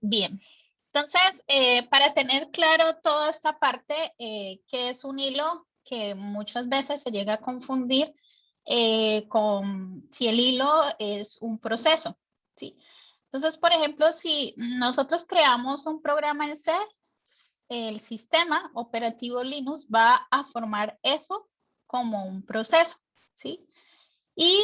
Bien. Entonces, para tener claro toda esta parte, que es un hilo que muchas veces se llega a confundir con si el hilo es un proceso, ¿sí? Entonces, por ejemplo, si nosotros creamos un programa en C, el sistema operativo Linux va a formar eso como un proceso, ¿sí? Y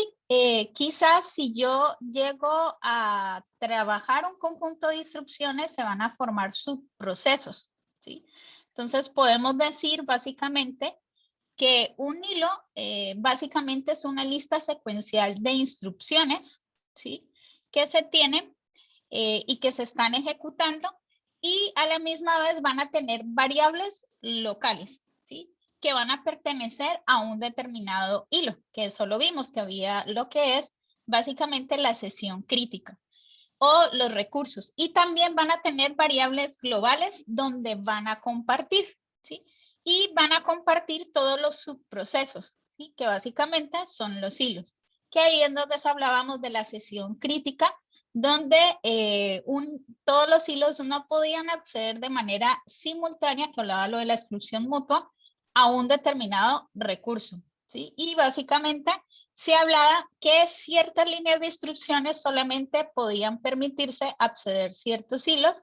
quizás si yo llego a trabajar un conjunto de instrucciones, se van a formar subprocesos, ¿sí? Entonces podemos decir básicamente que un hilo básicamente es una lista secuencial de instrucciones, ¿sí? Que se tienen y que se están ejecutando y a la misma vez van a tener variables locales, ¿sí? Que van a pertenecer a un determinado hilo, que eso lo vimos, que había lo que es básicamente la sesión crítica o los recursos. Y también van a tener variables globales donde van a compartir, ¿sí? Y van a compartir todos los subprocesos, ¿sí? Que básicamente son los hilos. Que ahí es donde hablábamos de la sesión crítica, donde todos los hilos no podían acceder de manera simultánea, que hablaba lo de la exclusión mutua, a un determinado recurso, ¿sí? Y básicamente se hablaba que ciertas líneas de instrucciones solamente podían permitirse acceder ciertos hilos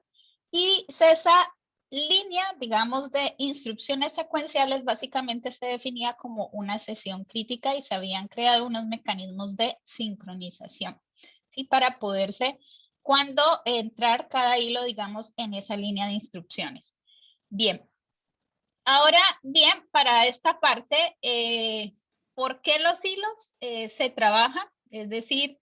y esa línea, digamos, de instrucciones secuenciales básicamente se definía como una sesión crítica y se habían creado unos mecanismos de sincronización, ¿sí? Para poderse, cuando entrar cada hilo, digamos, en esa línea de instrucciones. Bien, ahora bien, para esta parte, ¿por qué los hilos se trabajan? Es decir,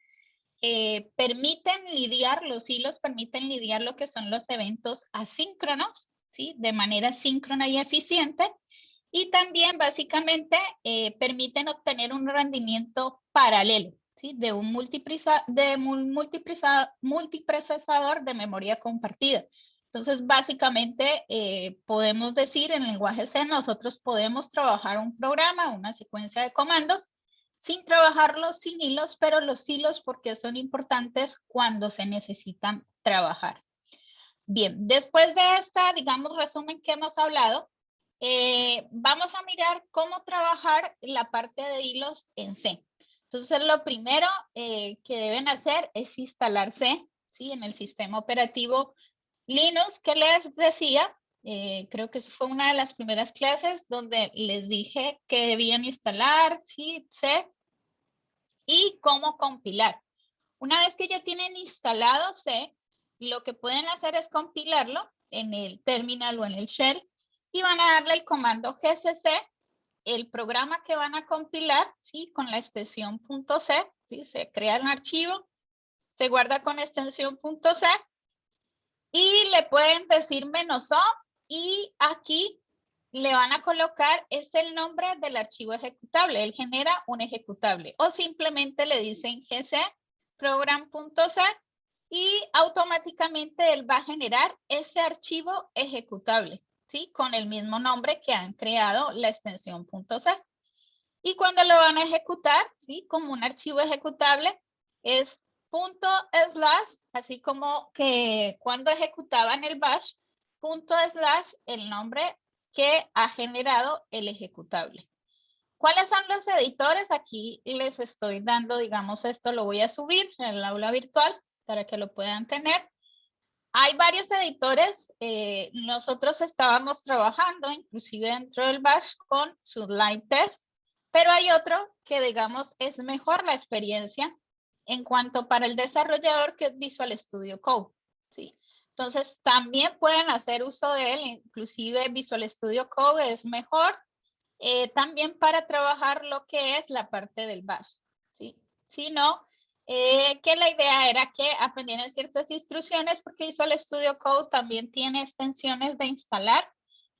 los hilos permiten lidiar lo que son los eventos asíncronos, ¿sí? De manera síncrona y eficiente. Y también básicamente permiten obtener un rendimiento paralelo, ¿sí? De un multiprocesador de memoria compartida. Entonces, básicamente, podemos decir en lenguaje C, nosotros podemos trabajar un programa, una secuencia de comandos, sin trabajarlos sin hilos, pero los hilos porque son importantes cuando se necesitan trabajar. Bien, después de esta, digamos, resumen que hemos hablado, vamos a mirar cómo trabajar la parte de hilos en C. Entonces, lo primero que deben hacer es instalar C, ¿sí? En el sistema operativo Linux, que les decía, creo que eso fue una de las primeras clases donde les dije que debían instalar, ¿sí? C, y cómo compilar. Una vez que ya tienen instalado C, lo que pueden hacer es compilarlo en el terminal o en el shell y van a darle el comando gcc, el programa que van a compilar, ¿sí? Con la extensión .c, ¿sí? Se crea un archivo, se guarda con extensión .c y le pueden decir "-o" y aquí le van a colocar es el nombre del archivo ejecutable. Él genera un ejecutable o simplemente le dicen gc program.c y automáticamente él va a generar ese archivo ejecutable, ¿sí? Con el mismo nombre que han creado la extensión .c. Y cuando lo van a ejecutar, ¿sí? Como un archivo ejecutable, es // así como que cuando ejecutaban el bash, // el nombre que ha generado el ejecutable. ¿Cuáles son los editores? Aquí les estoy dando, digamos, esto lo voy a subir en el aula virtual para que lo puedan tener. Hay varios editores. Nosotros estábamos trabajando, inclusive dentro del bash, con Sublime Text, pero hay otro que, digamos, es mejor la experiencia en cuanto para el desarrollador, que es Visual Studio Code, ¿sí? Entonces, también pueden hacer uso de él, inclusive Visual Studio Code es mejor también para trabajar lo que es la parte del bash, ¿sí? Si no, que la idea era que aprendieran ciertas instrucciones porque Visual Studio Code también tiene extensiones de instalar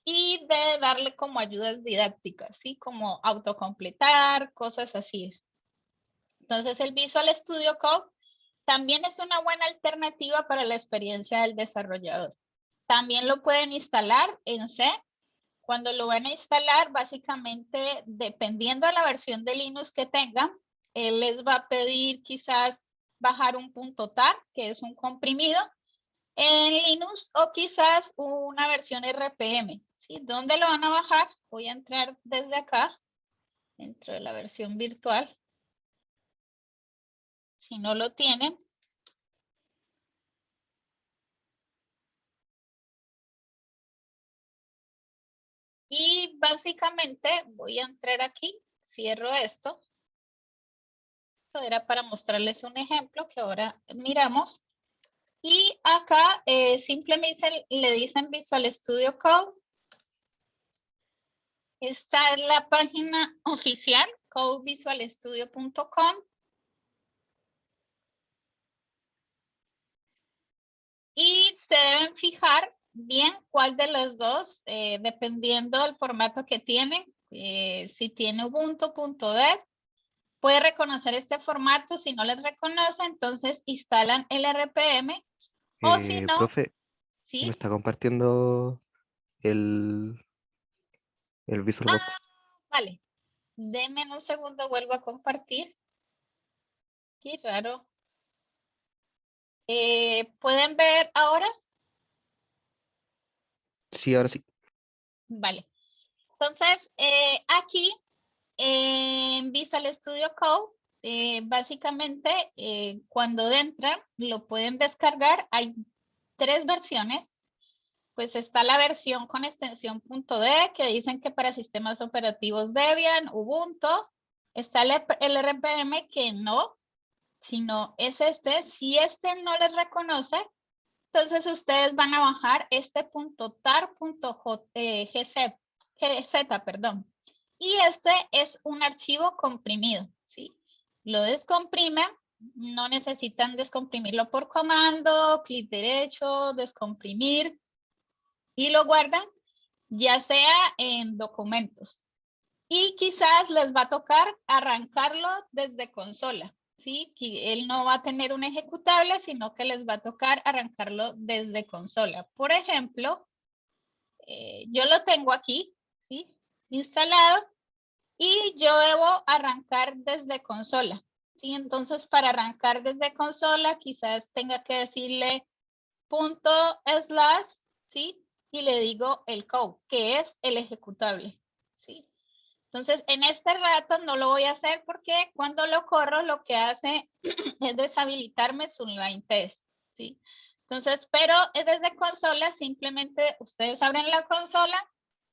y de darle como ayudas didácticas, ¿sí? Como autocompletar, cosas así. Entonces el Visual Studio Code también es una buena alternativa para la experiencia del desarrollador. También lo pueden instalar en C. Cuando lo van a instalar, básicamente, dependiendo de la versión de Linux que tengan, él les va a pedir quizás bajar un .tar, que es un comprimido, en Linux o quizás una versión RPM. ¿Sí? ¿Dónde lo van a bajar? Voy a entrar desde acá, dentro de la versión virtual. Si no lo tienen. Y básicamente voy a entrar aquí, cierro esto. Esto era para mostrarles un ejemplo que ahora miramos. Y acá simplemente le dicen Visual Studio Code. Esta es la página oficial, codevisualstudio.com. Y se deben fijar bien cuál de los dos, dependiendo del formato que tienen. Si tiene Ubuntu.dev, puede reconocer este formato. Si no les reconoce, entonces instalan el RPM. O si no, Profe, me ¿sí? está compartiendo el, el VisualBox. Vale. Denme un segundo, vuelvo a compartir. Qué raro. ¿Pueden ver ahora? Sí, ahora sí. Vale. Entonces, aquí en Visual Studio Code, básicamente, cuando entran, lo pueden descargar. Hay 3 versiones. Pues está la versión con extensión .d, que dicen que para sistemas operativos Debian, Ubuntu. Está el RPM que no, sino es este. Si este no les reconoce, entonces ustedes van a bajar este .tar.gz, perdón. Y este es un archivo comprimido, ¿sí? Lo descomprimen, no necesitan descomprimirlo por comando, clic derecho, descomprimir, y lo guardan ya sea en documentos. Y quizás les va a tocar arrancarlo desde consola, ¿sí? Que él no va a tener un ejecutable, sino que les va a tocar arrancarlo desde consola. Por ejemplo, yo lo tengo aquí, ¿sí? Instalado, y yo debo arrancar desde consola, ¿sí? Entonces, para arrancar desde consola, quizás tenga que decirle // ¿sí? Y le digo el code, que es el ejecutable, ¿sí? Entonces, en este rato no lo voy a hacer porque cuando lo corro, lo que hace es deshabilitarme su line test, ¿sí? Entonces, pero desde consola, simplemente ustedes abren la consola,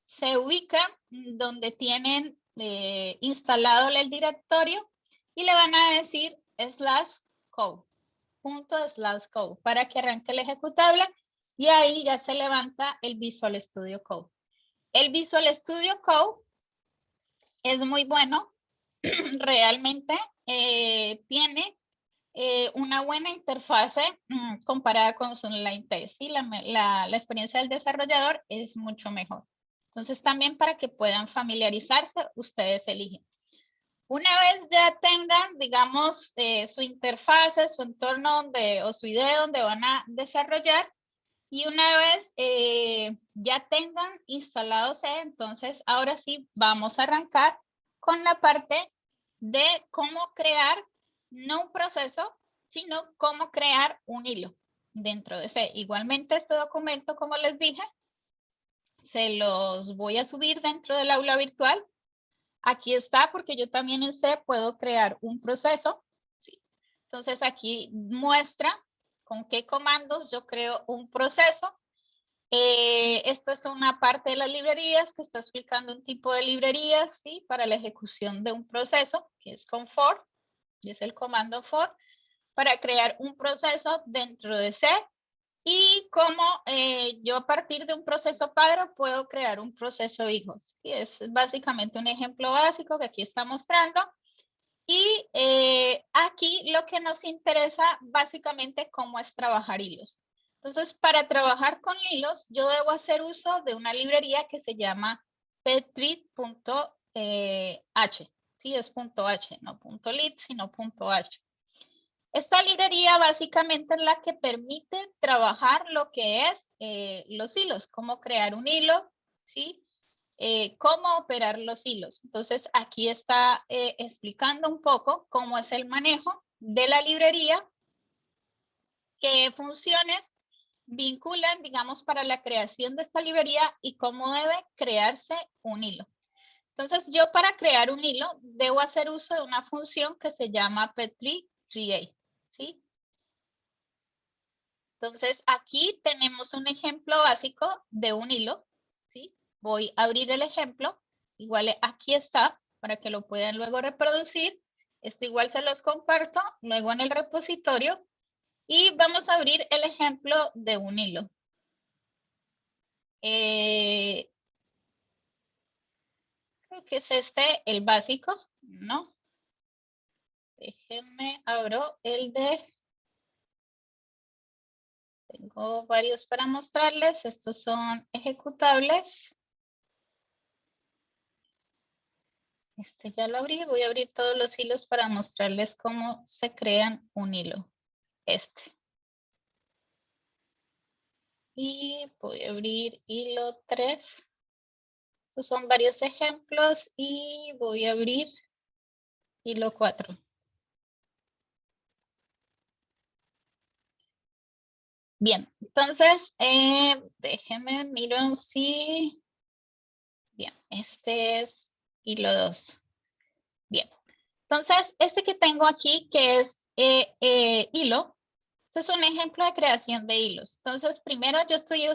se ubican donde tienen instalado el directorio y le van a decir /code, ./code, para que arranque el ejecutable, y ahí ya se levanta el Visual Studio Code. El Visual Studio Code es muy bueno, realmente tiene una buena interfase comparada con su online test, y la experiencia del desarrollador es mucho mejor. Entonces, también para que puedan familiarizarse, ustedes eligen. Una vez ya tengan, digamos, su interfase, su entorno o su idea donde van a desarrollar, y una vez ya tengan instalados, entonces ahora sí vamos a arrancar con la parte de cómo crear, no un proceso, sino cómo crear un hilo dentro de C. Igualmente este documento, como les dije, se los voy a subir dentro del aula virtual. Aquí está, porque yo también en C puedo crear un proceso, ¿sí? Entonces aquí muestra con qué comandos yo creo un proceso. Esta es una parte de las librerías que está explicando un tipo de librerías, ¿sí? Para la ejecución de un proceso, que es con for, y es el comando for, para crear un proceso dentro de C, y cómo yo a partir de un proceso padre puedo crear un proceso hijo. ¿Sí? Es básicamente un ejemplo básico que aquí está mostrando. Y aquí lo que nos interesa básicamente cómo es trabajar hilos. Entonces, para trabajar con hilos, yo debo hacer uso de una librería que se llama petrit.h. Sí, es .h, no .lit, sino .h. Esta librería básicamente es la que permite trabajar lo que es los hilos, cómo crear un hilo, ¿sí? Cómo operar los hilos. Entonces, aquí está explicando un poco cómo es el manejo de la librería, qué funciones vinculan, digamos, para la creación de esta librería y cómo debe crearse un hilo. Entonces, yo para crear un hilo debo hacer uso de una función que se llama p3 create, ¿sí? Entonces, aquí tenemos un ejemplo básico de un hilo, ¿sí? Voy a abrir el ejemplo, igual aquí está, para que lo puedan luego reproducir. Esto igual se los comparto luego en el repositorio. Y vamos a abrir el ejemplo de un hilo. Creo que es este el básico, ¿no? Déjenme, abro el de... Tengo varios para mostrarles. Estos son ejecutables. Este ya lo abrí. Voy a abrir todos los hilos para mostrarles cómo se crean un hilo. Este. Y voy a abrir hilo 3. Estos son varios ejemplos y voy a abrir hilo 4. Bien, entonces, déjenme, miro si... Bien, este es hilo 2. Bien, entonces, este que tengo aquí, que es hilo, este es un ejemplo de creación de hilos. Entonces, primero yo estoy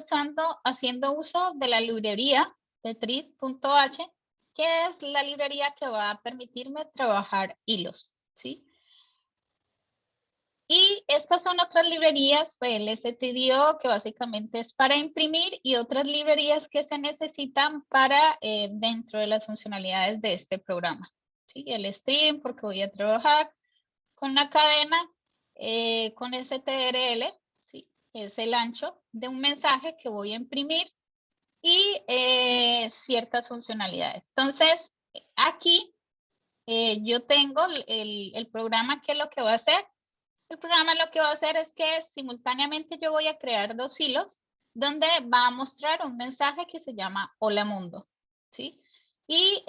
haciendo uso de la librería de thread.h, que es la librería que va a permitirme trabajar hilos, ¿sí? Y estas son otras librerías, LSTDO, que básicamente es para imprimir, y otras librerías que se necesitan para dentro de las funcionalidades de este programa. ¿Sí? El stream, porque voy a trabajar con la cadena, con STRL, ¿sí? Que es el ancho de un mensaje que voy a imprimir, y ciertas funcionalidades. Entonces, aquí yo tengo el programa que lo que va a hacer. El programa lo que va a hacer es que simultáneamente yo voy a crear dos hilos donde va a mostrar un mensaje que se llama Hola Mundo, ¿sí? Y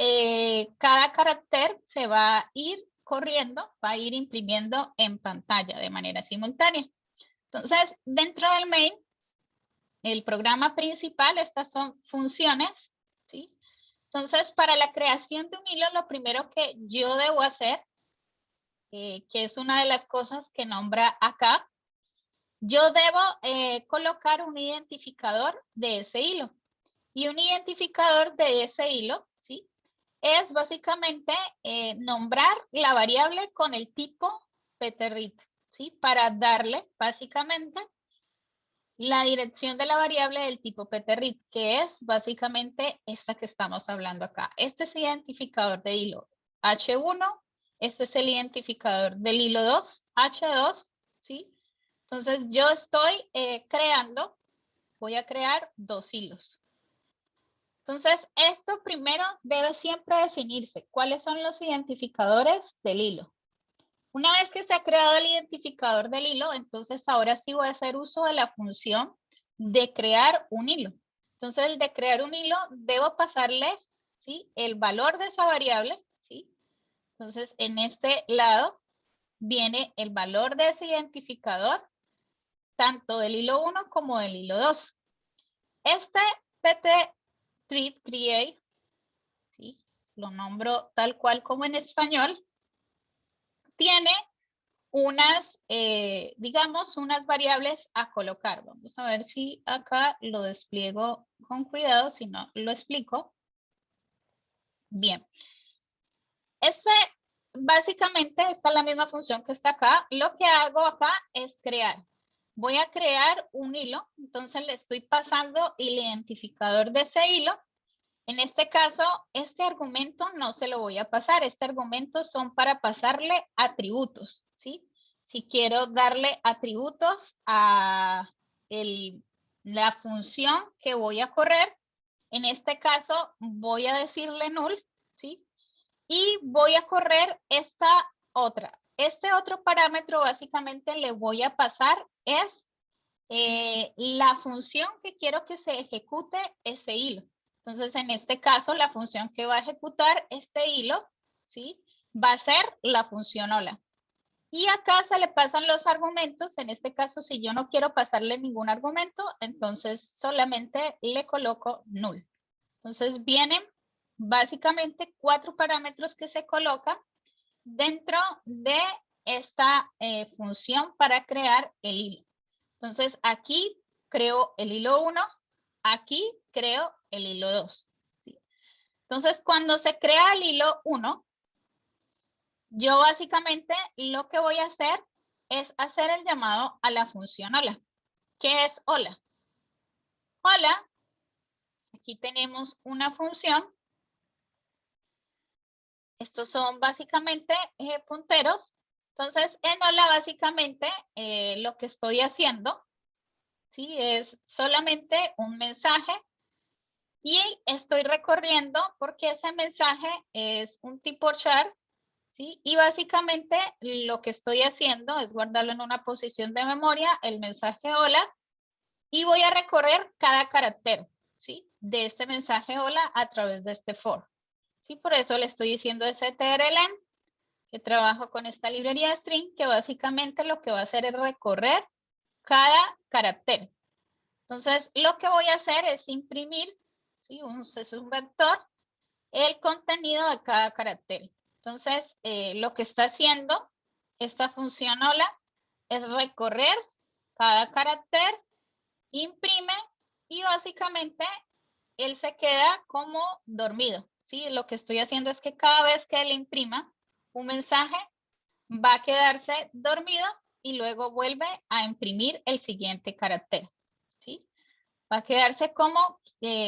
cada carácter se va a ir corriendo, va a ir imprimiendo en pantalla de manera simultánea. Entonces, dentro del main, el programa principal, estas son funciones, ¿sí? Entonces, para la creación de un hilo, lo primero que yo debo hacer, que es una de las cosas que nombra acá, yo debo colocar un identificador de ese hilo. Y un identificador de ese hilo, ¿sí? Es básicamente nombrar la variable con el tipo ptrread, ¿sí? Para darle básicamente la dirección de la variable del tipo ptrread, que es básicamente esta que estamos hablando acá. Este es el identificador de hilo H1, este es el identificador del hilo 2, H2, ¿sí? Entonces yo estoy voy a crear dos hilos. Entonces esto primero debe siempre definirse. ¿Cuáles son los identificadores del hilo? Una vez que se ha creado el identificador del hilo, entonces ahora sí voy a hacer uso de la función de crear un hilo. Entonces el de crear un hilo debo pasarle, ¿sí? El valor de esa variable, ¿sí? Entonces en este lado viene el valor de ese identificador, tanto del hilo 1 como del hilo 2. Este pthread create, ¿sí? Lo nombro tal cual como en español, tiene unas, digamos, unas variables a colocar. Vamos a ver si acá lo despliego con cuidado, si no lo explico. Bien. Básicamente, esta es la misma función que está acá. Lo que hago acá es crear. Voy a crear un hilo, entonces le estoy pasando el identificador de ese hilo. En este caso, este argumento no se lo voy a pasar. Este argumento son para pasarle atributos, ¿sí? Si quiero darle atributos a la función que voy a correr, en este caso voy a decirle null, ¿sí? Y voy a correr esta otra. Este otro parámetro básicamente le voy a pasar es la función que quiero que se ejecute ese hilo. Entonces, en este caso, la función que va a ejecutar este hilo, ¿sí? Va a ser la función hola. Y acá se le pasan los argumentos. En este caso, si yo no quiero pasarle ningún argumento, entonces solamente le coloco null. Entonces vienen básicamente 4 parámetros que se colocan dentro de esta función para crear el hilo. Entonces aquí creo el hilo 1, aquí creo el hilo 2. ¿Sí? Entonces cuando se crea el hilo 1, yo básicamente lo que voy a hacer es hacer el llamado a la función hola. ¿Qué es hola? Hola, aquí tenemos una función. Estos son básicamente punteros. Entonces, en hola básicamente lo que estoy haciendo, ¿sí? Es solamente un mensaje y estoy recorriendo porque ese mensaje es un tipo char, ¿sí? Y básicamente lo que estoy haciendo es guardarlo en una posición de memoria, el mensaje hola, y voy a recorrer cada carácter, ¿sí? De este mensaje hola a través de este for. ¿Sí? Por eso le estoy diciendo strlen, que trabajo con esta librería string, que básicamente lo que va a hacer es recorrer cada carácter. Entonces, lo que voy a hacer es imprimir, ¿sí? Es un vector, el contenido de cada carácter. Entonces, lo que está haciendo esta función hola es recorrer cada carácter, imprime y básicamente él se queda como dormido. ¿Sí? Lo que estoy haciendo es que cada vez que él imprima un mensaje, va a quedarse dormido y luego vuelve a imprimir el siguiente carácter. ¿Sí? Va a quedarse como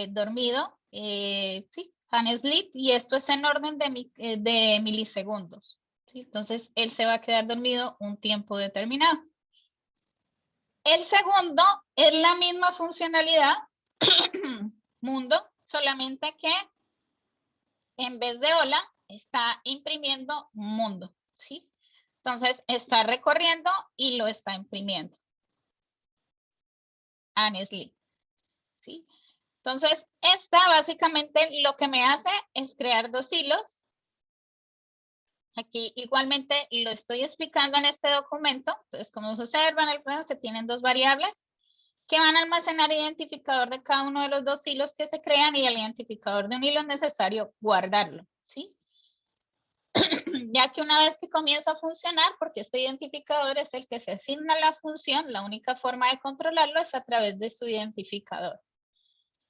dormido, ¿sí? Sleep, y esto es en orden de milisegundos. ¿Sí? Entonces, él se va a quedar dormido un tiempo determinado. El segundo es la misma funcionalidad, mundo, solamente que en vez de hola, está imprimiendo mundo, ¿sí? Entonces, está recorriendo y lo está imprimiendo. Honestly, ¿sí? Entonces, esta básicamente lo que me hace es crear 2 hilos. Aquí igualmente lo estoy explicando en este documento. Entonces, como se observa en el plano, se tienen 2 variables que van a almacenar el identificador de cada uno de los 2 hilos que se crean y el identificador de un hilo es necesario guardarlo, ¿sí? Ya que una vez que comienza a funcionar, porque este identificador es el que se asigna a la función, la única forma de controlarlo es a través de su identificador.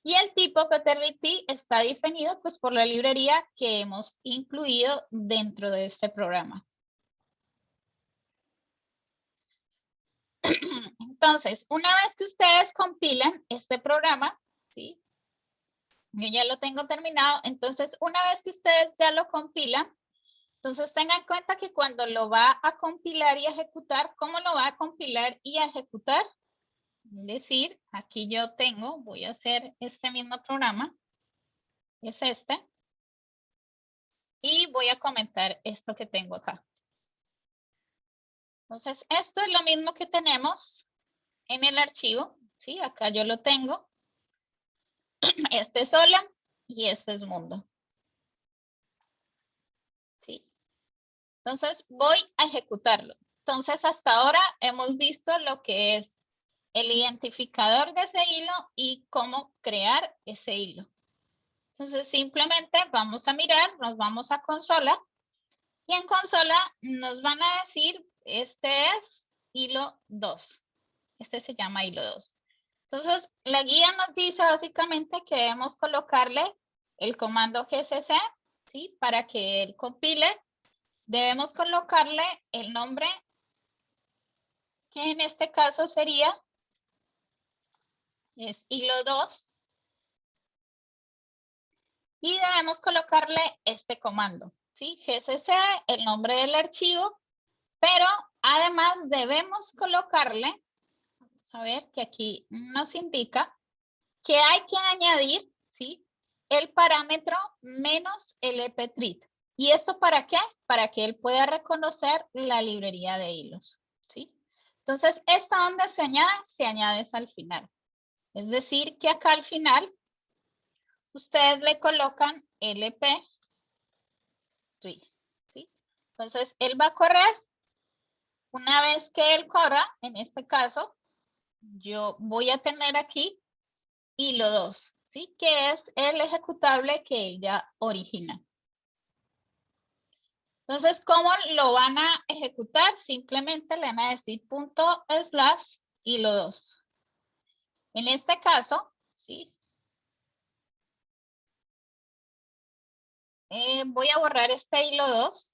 Y el tipo paternity está definido pues por la librería que hemos incluido dentro de este programa. Entonces, una vez que ustedes compilan este programa, ¿sí? Yo ya lo tengo terminado. Entonces, una vez que ustedes ya lo compilan, entonces tengan en cuenta que cuando lo va a compilar y ejecutar, ¿cómo lo va a compilar y a ejecutar? Es decir, aquí yo tengo, voy a hacer este mismo programa, es este, y voy a comentar esto que tengo acá. Entonces, esto es lo mismo que tenemos en el archivo, ¿sí? Acá yo lo tengo. Este es hola y este es mundo. ¿Sí? Entonces, voy a ejecutarlo. Entonces, hasta ahora hemos visto lo que es el identificador de ese hilo y cómo crear ese hilo. Entonces, simplemente vamos a mirar, nos vamos a consola y en consola nos van a decir, este es hilo 2. Este se llama hilo 2. Entonces, la guía nos dice básicamente que debemos colocarle el comando gcc, ¿sí? Para que él compile. Debemos colocarle el nombre, que en este caso sería, es hilo 2. Y debemos colocarle este comando, ¿sí? gcc, el nombre del archivo, pero además debemos colocarle, vamos a ver que aquí nos indica que hay que añadir, ¿sí? El parámetro menos lptrit. ¿Y esto para qué? Para que él pueda reconocer la librería de hilos, ¿sí? Entonces, esta donde se añade al final. Es decir, que acá al final, ustedes le colocan lp3, ¿sí? Entonces, él va a correr Una vez que él corra, en este caso, yo voy a tener aquí hilo 2, ¿sí? Que es el ejecutable que ella origina. Entonces, ¿cómo lo van a ejecutar? Simplemente le van a decir punto slash hilo 2. En este caso, ¿sí? Voy a borrar este hilo 2.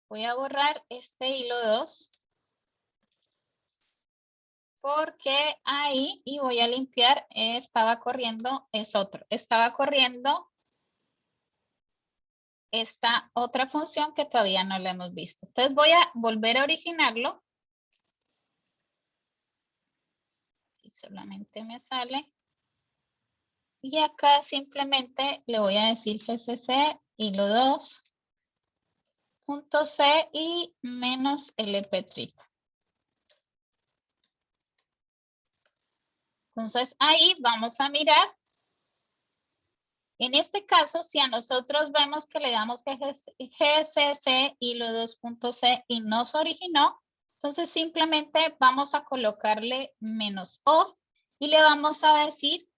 Voy a borrar este hilo 2. Porque ahí, y voy a limpiar, estaba corriendo, es otro. Estaba corriendo esta otra función que todavía no la hemos visto. Entonces voy a volver a originarlo. Y solamente me sale. Y acá simplemente le voy a decir gcc hilo 2 punto c y menos lptrit. Entonces ahí vamos a mirar. En este caso, si a nosotros vemos que le damos gcc hilo 2.c y no se originó, entonces simplemente vamos a colocarle menos o y le vamos a decir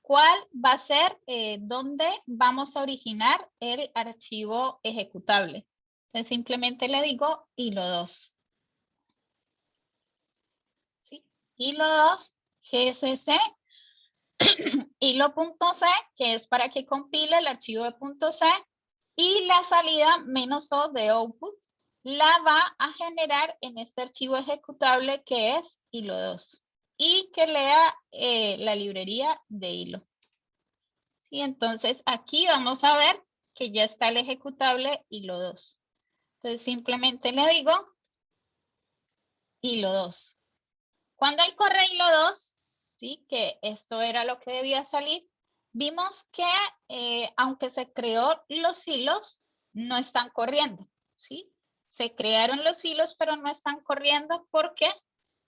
cuál va a ser donde vamos a originar el archivo ejecutable. Entonces simplemente le digo hilo 2. ¿Sí? Hilo 2, gcc, hilo.c, que es para que compile el archivo de .c, y la salida menos o de output la va a generar en este archivo ejecutable que es hilo 2 y que lea la librería de hilo. ¿Sí? Entonces aquí vamos a ver que ya está el ejecutable hilo 2. Entonces simplemente le digo hilo 2. Cuando él corre hilo 2, ¿sí? Que esto era lo que debía salir, vimos que aunque se creó los hilos, no están corriendo, ¿sí? Se crearon los hilos, pero no están corriendo porque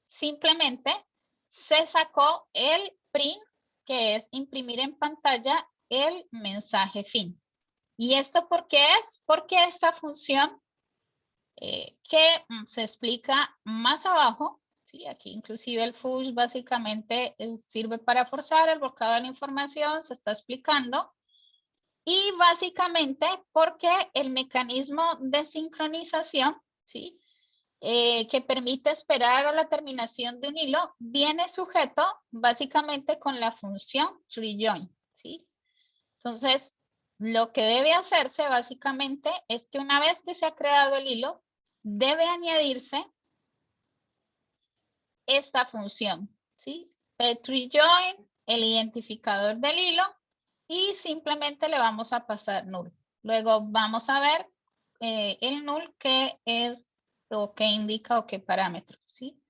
simplemente se sacó el print, que es imprimir en pantalla el mensaje fin. ¿Y esto por qué es? Porque esta función que se explica más abajo, ¿sí? Aquí inclusive el push básicamente sirve para forzar el volcado de la información, se está explicando. Y básicamente porque el mecanismo de sincronización, ¿sí? Que permite esperar a la terminación de un hilo, viene sujeto básicamente con la función rejoin, ¿sí? Entonces, lo que debe hacerse básicamente es que una vez que se ha creado el hilo, debe añadirse esta función, ¿sí? pet_rejoin, el identificador del hilo, y simplemente le vamos a pasar null. Luego vamos a ver el null que es o que indica o qué parámetro, ¿sí?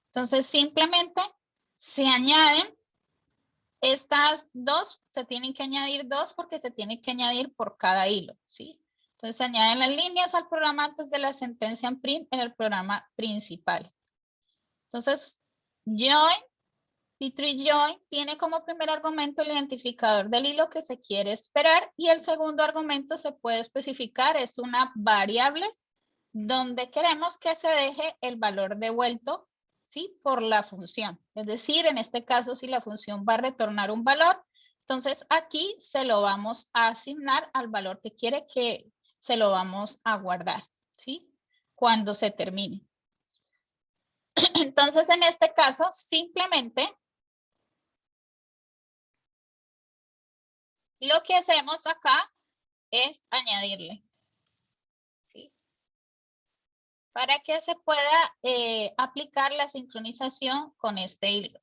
Entonces simplemente se añaden estas dos, se tienen que añadir dos porque se tiene que añadir por cada hilo, ¿sí? Entonces se añaden las líneas al programa antes de la sentencia en print en el programa principal. Entonces, join, pet_rejoin tiene como primer argumento el identificador del hilo que se quiere esperar y el segundo argumento se puede especificar, es una variable donde queremos que se deje el valor devuelto, ¿sí? Por la función. Es decir, en este caso, si la función va a retornar un valor, entonces aquí se lo vamos a asignar al valor que quiere que se lo vamos a guardar, ¿sí? Cuando se termine. Entonces, en este caso, simplemente lo que hacemos acá es añadirle, ¿sí? Para que se pueda aplicar la sincronización con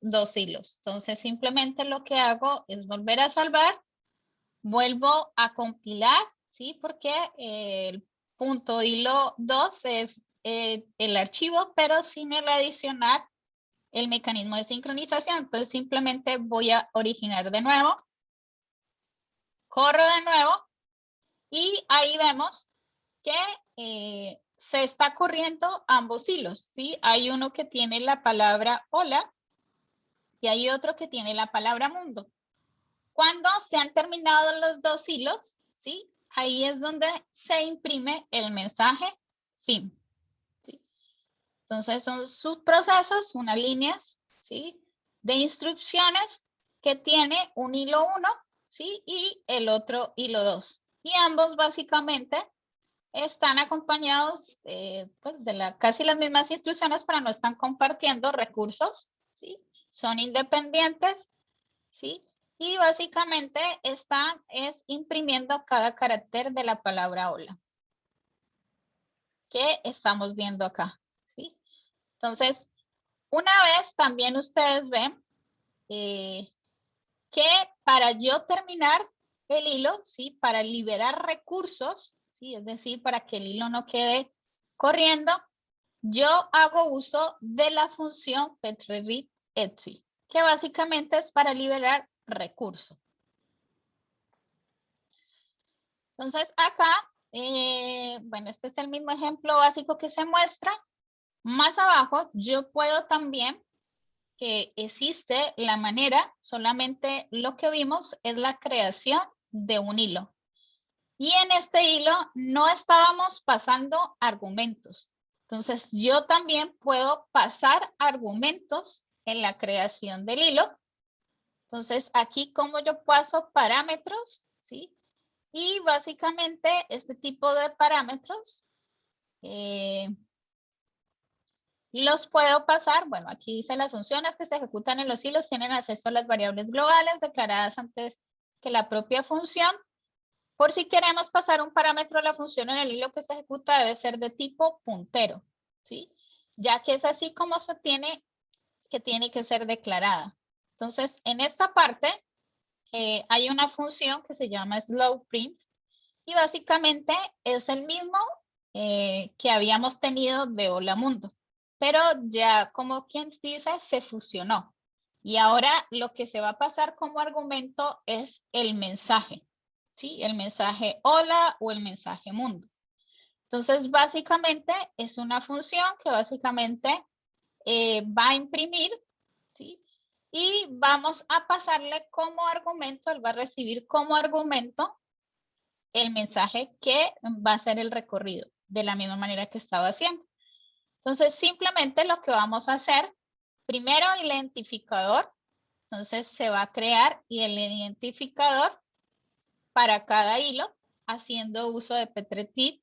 dos hilos. Entonces, simplemente lo que hago es volver a salvar, vuelvo a compilar, ¿sí? Porque el punto hilo 2 es el archivo, pero sin el adicionar el mecanismo de sincronización. Entonces, simplemente voy a originar de nuevo, corro de nuevo y ahí vemos que se está corriendo ambos hilos, ¿sí? Hay uno que tiene la palabra hola y hay otro que tiene la palabra mundo. Cuando se han terminado los dos hilos, ¿sí? ahí es donde se imprime el mensaje fin. ¿Sí? Entonces son sus procesos, unas líneas, ¿sí?, de instrucciones que tiene un hilo 1, ¿sí?, y el otro hilo 2. Y ambos básicamente están acompañados pues de casi las mismas instrucciones, pero no están compartiendo recursos, ¿sí? Son independientes, ¿sí? Y básicamente están imprimiendo cada carácter de la palabra hola que estamos viendo acá, ¿sí? Entonces, una vez también ustedes ven que para yo terminar el hilo, ¿sí?, para liberar recursos, ¿sí?, es decir, para que el hilo no quede corriendo, yo hago uso de la función petreread-etc, que básicamente es para liberar recursos. Entonces acá, bueno, este es el mismo ejemplo básico que se muestra. Más abajo yo puedo también, que existe la manera, solamente lo que vimos es la creación de un hilo. Y en este hilo no estábamos pasando argumentos. Entonces yo también puedo pasar argumentos en la creación del hilo. Entonces aquí como yo paso parámetros, ¿sí? Y básicamente este tipo de parámetros los puedo pasar, bueno, aquí dice las funciones que se ejecutan en los hilos tienen acceso a las variables globales declaradas antes que la propia función. Por si queremos pasar un parámetro a la función en el hilo que se ejecuta, debe ser de tipo puntero, ¿sí? Ya que es así como se tiene que ser declarada. Entonces, en esta parte hay una función que se llama slowPrint y básicamente es el mismo que habíamos tenido de Hola Mundo, pero ya como quien dice, se fusionó. Y ahora lo que se va a pasar como argumento es el mensaje, ¿sí? El mensaje hola o el mensaje mundo. Entonces, básicamente es una función que básicamente va a imprimir, ¿sí? Y vamos a pasarle como argumento, él va a recibir como argumento el mensaje que va a ser el recorrido, de la misma manera que estaba haciendo. Entonces, simplemente lo que vamos a hacer, primero el identificador, entonces se va a crear y el identificador para cada hilo, haciendo uso de petreread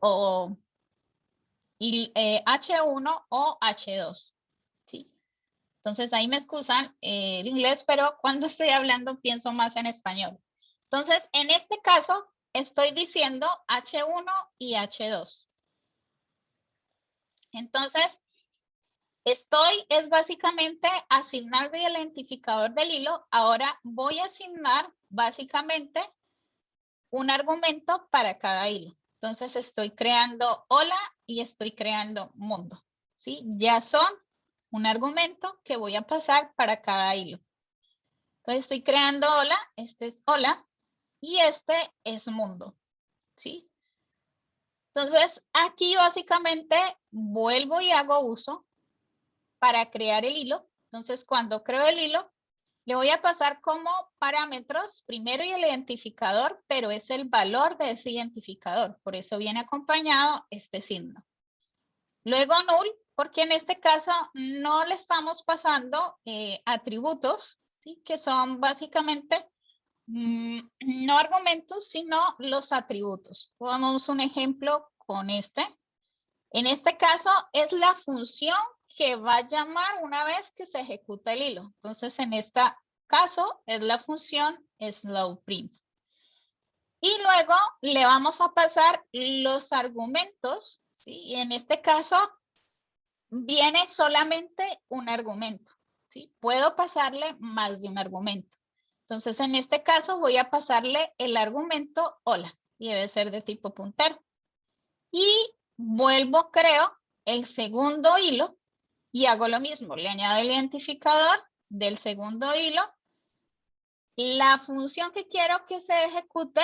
o H1 o H2, ¿sí? Entonces ahí me excusan el inglés, pero cuando estoy hablando pienso más en español. Entonces, en este caso, estoy diciendo H1 y H2. Entonces, es básicamente asignar el identificador del hilo. Ahora voy a asignar básicamente un argumento para cada hilo. Entonces estoy creando hola y estoy creando mundo, ¿sí? Ya son un argumento que voy a pasar para cada hilo. Entonces estoy creando hola, este es hola y este es mundo, ¿sí? Entonces aquí básicamente vuelvo y hago uso para crear el hilo. Entonces cuando creo el hilo, le voy a pasar como parámetros, primero y el identificador, pero es el valor de ese identificador. Por eso viene acompañado este signo. Luego null, porque en este caso no le estamos pasando atributos, ¿sí?, que son básicamente no argumentos, sino los atributos. Pongamos un ejemplo con este. En este caso es la función que va a llamar una vez que se ejecuta el hilo. Entonces, en este caso es la función slowPrint. Y luego le vamos a pasar los argumentos, ¿sí? Y en este caso viene solamente un argumento, ¿sí? Puedo pasarle más de un argumento. Entonces, en este caso voy a pasarle el argumento hola y debe ser de tipo puntero. Y vuelvo, creo, el segundo hilo y hago lo mismo. Le añado el identificador del segundo hilo, la función que quiero que se ejecute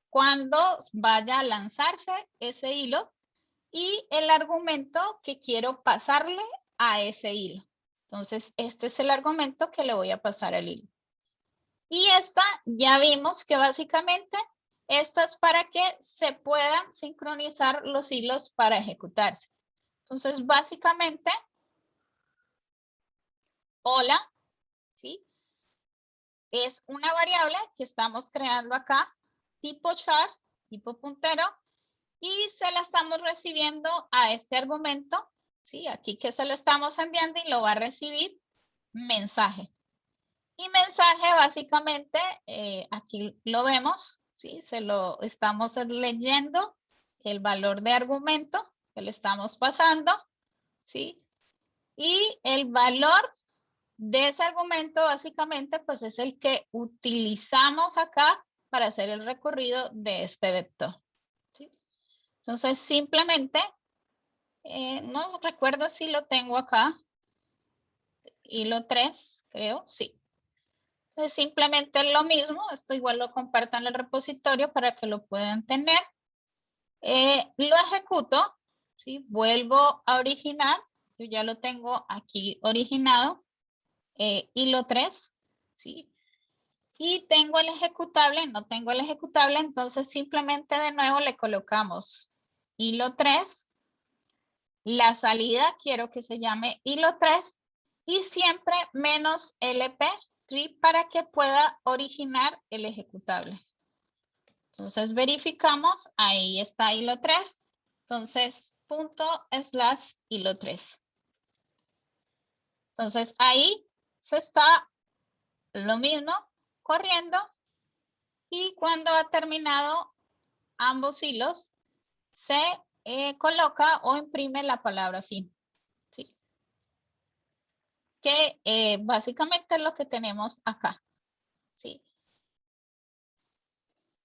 cuando vaya a lanzarse ese hilo y el argumento que quiero pasarle a ese hilo. Entonces, este es el argumento que le voy a pasar al hilo. Y esta ya vimos que básicamente esta es para que se puedan sincronizar los hilos para ejecutarse. Entonces, básicamente, hola, ¿sí? Es una variable que estamos creando acá, tipo char, tipo puntero, y se la estamos recibiendo a este argumento, ¿sí? Aquí que se lo estamos enviando y lo va a recibir mensaje. Y mensaje básicamente, aquí lo vemos, ¿sí? Se lo estamos leyendo el valor de argumento que le estamos pasando, ¿sí? Y el valor de ese argumento básicamente pues es el que utilizamos acá para hacer el recorrido de este vector, ¿sí? Entonces simplemente, no recuerdo si lo tengo acá, hilo 3, creo, sí. Entonces simplemente lo mismo, esto igual lo comparto en el repositorio para que lo puedan tener. Lo ejecuto, ¿sí? Vuelvo a originar, yo ya lo tengo aquí originado, hilo 3, ¿sí? Y tengo el ejecutable, no tengo el ejecutable, entonces simplemente de nuevo le colocamos hilo 3, la salida quiero que se llame hilo 3 y siempre menos LP tree para que pueda originar el ejecutable. Entonces verificamos, ahí está hilo 3, entonces punto slash hilo 3. Entonces ahí se está lo mismo corriendo y cuando ha terminado ambos hilos se coloca o imprime la palabra fin, ¿sí? Que básicamente es lo que tenemos acá, ¿sí?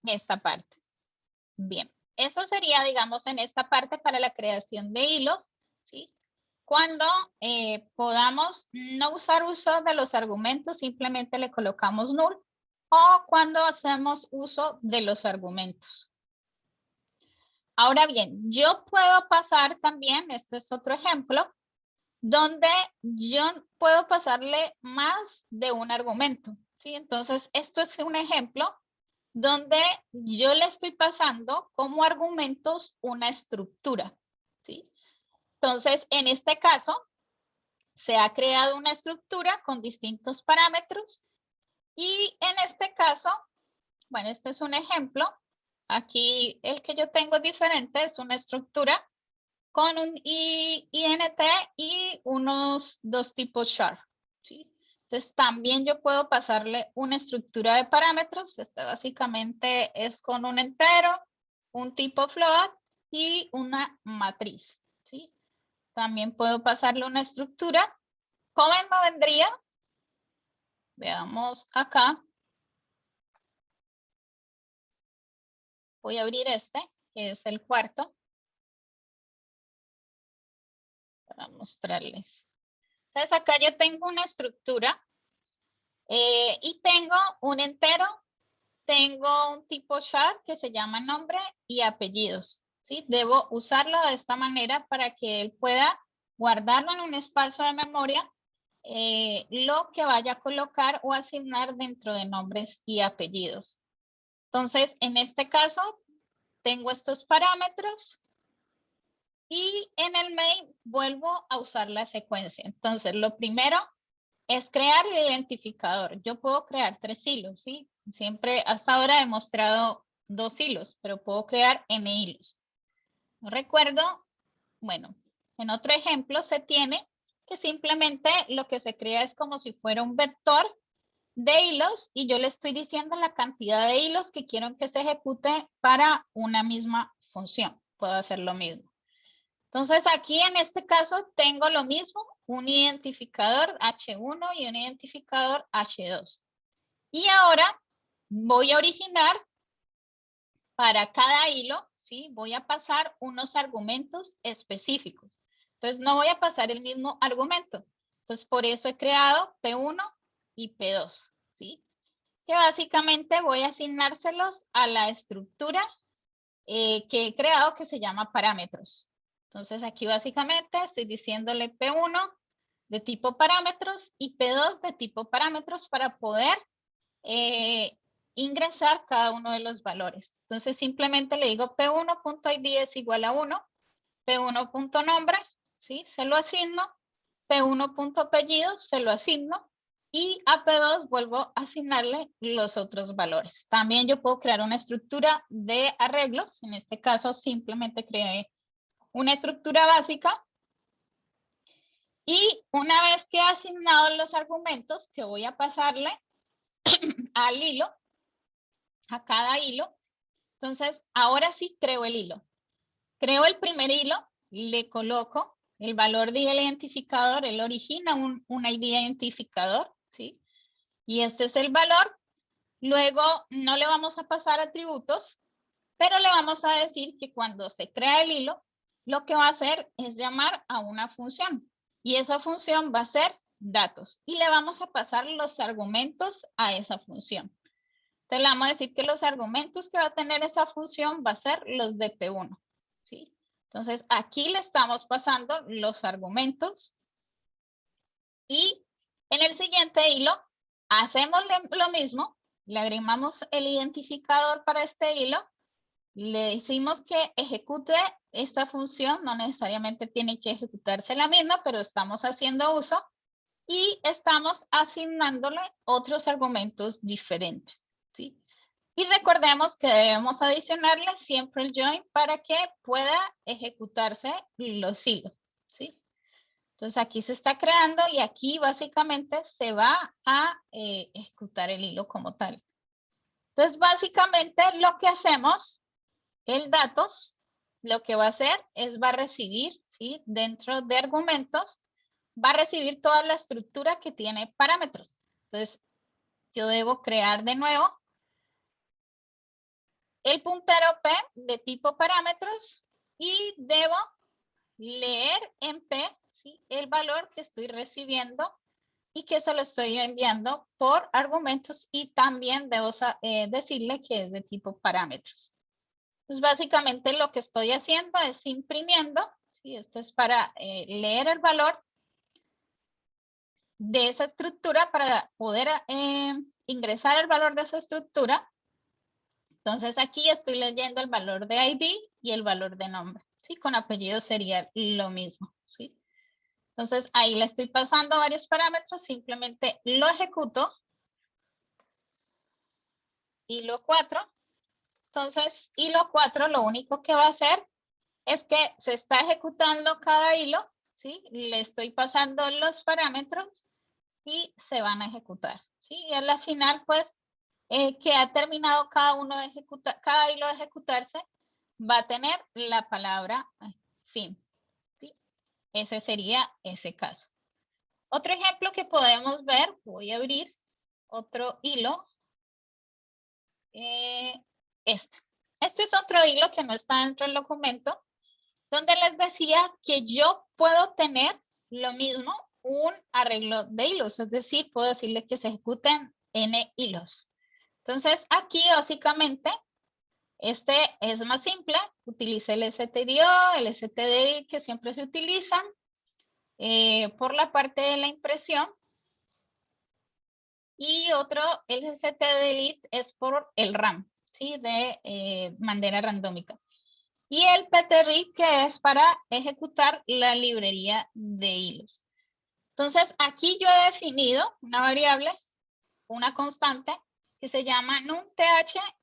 Esta parte. Bien, eso sería, digamos, en esta parte para la creación de hilos, ¿sí? Cuando podamos no usar uso de los argumentos, simplemente le colocamos null, o cuando hacemos uso de los argumentos. Ahora bien, yo puedo pasar también, este es otro ejemplo, donde yo puedo pasarle más de un argumento, ¿sí? Entonces, esto es un ejemplo donde yo le estoy pasando como argumentos una estructura, ¿sí? Entonces, en este caso, se ha creado una estructura con distintos parámetros y en este caso, bueno, este es un ejemplo. Aquí el que yo tengo diferente es una estructura con un INT y unos dos tipos char, ¿sí? Entonces también yo puedo pasarle una estructura de parámetros. Este básicamente es con un entero, un tipo float y una matriz, ¿sí? También puedo pasarle una estructura. ¿Cómo me vendría? Veamos acá. Voy a abrir este, que es el cuarto, para mostrarles. Entonces acá yo tengo una estructura y tengo un entero, tengo un tipo char que se llama nombre y apellidos, ¿sí? Debo usarlo de esta manera para que él pueda guardarlo en un espacio de memoria, lo que vaya a colocar o asignar dentro de nombres y apellidos. Entonces, en este caso, tengo estos parámetros y en el main vuelvo a usar la secuencia. Entonces, lo primero es crear el identificador. Yo puedo crear 3 hilos, ¿sí? Siempre hasta ahora he mostrado 2 hilos, pero puedo crear n hilos. Recuerdo, bueno, en otro ejemplo se tiene que simplemente lo que se crea es como si fuera un vector de hilos y yo le estoy diciendo la cantidad de hilos que quiero que se ejecute para una misma función. Puedo hacer lo mismo. Entonces aquí en este caso tengo lo mismo, un identificador H1 y un identificador H2. Y ahora voy a originar para cada hilo, ¿sí? Voy a pasar unos argumentos específicos. Entonces no voy a pasar el mismo argumento. Entonces por eso he creado P1 y P2, ¿sí? Que básicamente voy a asignárselos a la estructura que he creado que se llama parámetros. Entonces aquí básicamente estoy diciéndole P1 de tipo parámetros y P2 de tipo parámetros para poder ingresar cada uno de los valores. Entonces simplemente le digo p1.id es igual a 1, p1.nombre, ¿sí? Se lo asigno, p1.apellido se lo asigno y a p2 vuelvo a asignarle los otros valores. También yo puedo crear una estructura de arreglos. En este caso simplemente creé una estructura básica. Y una vez que he asignado los argumentos que voy a pasarle al hilo, a cada hilo, entonces ahora sí creo el hilo. Creo el primer hilo, le coloco el valor de identificador, él origina un ID identificador, ¿sí? Y este es el valor. Luego no le vamos a pasar atributos, pero le vamos a decir que cuando se crea el hilo, lo que va a hacer es llamar a una función. Y esa función va a ser datos. Y le vamos a pasar los argumentos a esa función. Entonces le vamos a decir que los argumentos que va a tener esa función va a ser los de P1. ¿Sí? Entonces aquí le estamos pasando los argumentos. Y en el siguiente hilo hacemos lo mismo. Le agregamos el identificador para este hilo. Le decimos que ejecute esta función. No necesariamente tiene que ejecutarse la misma, pero estamos haciendo uso. Y estamos asignándole otros argumentos diferentes, ¿sí? Y recordemos que debemos adicionarle siempre el join para que pueda ejecutarse los hilos, ¿sí? Entonces aquí se está creando y aquí básicamente se va a ejecutar el hilo como tal. Entonces básicamente lo que hacemos, el datos, lo que va a hacer es va a recibir, ¿sí? Dentro de argumentos, va a recibir toda la estructura que tiene parámetros. Entonces, yo debo crear de nuevo el puntero P de tipo parámetros y debo leer en P, ¿sí? El valor que estoy recibiendo y que se lo estoy enviando por argumentos y también debo decirle que es de tipo parámetros. Entonces, básicamente lo que estoy haciendo es imprimiendo, ¿sí? Esto es para leer el valor de esa estructura para poder ingresar el valor de esa estructura. Entonces aquí estoy leyendo el valor de ID y el valor de nombre. ¿Sí? Con apellido sería lo mismo. ¿Sí? Entonces ahí le estoy pasando varios parámetros, simplemente lo ejecuto. Hilo 4. Entonces hilo 4 lo único que va a hacer es que se está ejecutando cada hilo. ¿Sí? Le estoy pasando los parámetros y se van a ejecutar. ¿Sí? Y a la final, pues, que ha terminado cada hilo de ejecutarse, va a tener la palabra fin. ¿Sí? Ese sería ese caso. Otro ejemplo que podemos ver, voy a abrir otro hilo. Este es otro hilo que no está dentro del documento, donde les decía que yo puedo tener lo mismo, un arreglo de hilos, es decir, puedo decirle que se ejecuten n hilos. Entonces, aquí básicamente, este es más simple, utilicé el stdio, el std que siempre se utilizan por la parte de la impresión, y otro, el stdelete es por el RAM, ¿sí? De manera randómica. Y el ptread que es para ejecutar la librería de hilos. Entonces, aquí yo he definido una variable, una constante, que se llama numth